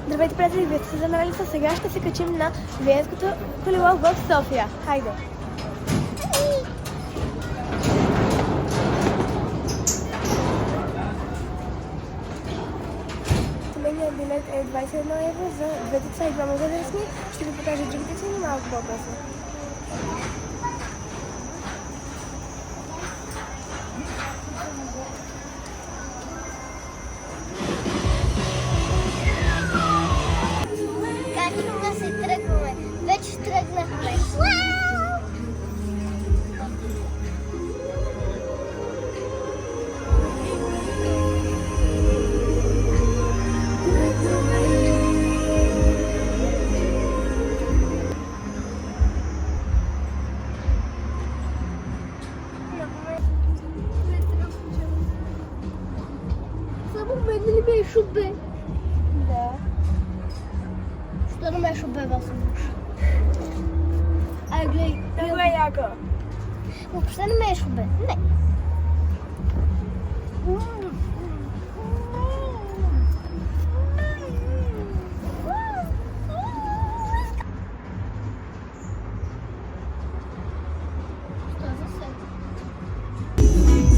Здравейте, приятели, вие сте се замерали с сега. Ще се качим на Виенското колело в София. Хайде! Семейният билет е 21 евро за 2 деца и 2 възрастни. Ще ви покажа другите цени малко по-късно. Вече тръгнахме. Само мен ли ме е шубе? Да. Що не ме е шубе, вас муж? Ай, гледай. Много е яко. Въобще не ме е шубе. Не.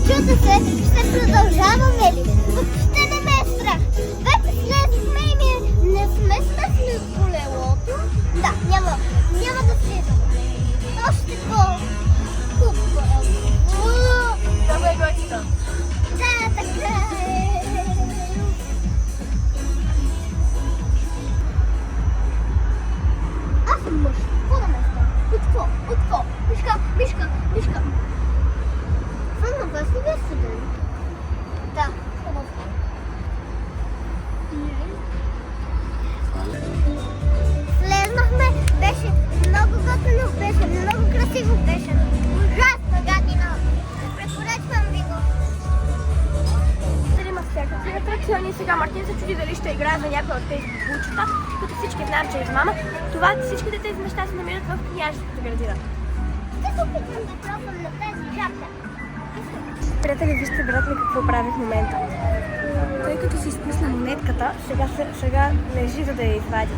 Чуте се, ще продължаваме ли? Въобще не ме е страх. Вече слезахме и не сме слезли от колелото. Да, няма да слизам. Още по-хубаво. Това е готино. Да, така е. Аз съм мъж. Какво да ме става? От какво? Мишка. Това на вас ли вие седели? Да, хубаво. Слезнахме, беше много готино, беше много красиво, беше ужасно гадино. Препоръчвам ви го. Има всякакви атракциони. Сега Мартин се чуди дали ще играе за някои от тези булчета, като всички знаем, че е измама. Всичките тези неща се намират в княжеската градина. Ще се опитвам да пробвам на тази жабка. Приятели, вижте брат ми какво прави в момента. Той като си изпусна монетката, сега лежи за да я извади.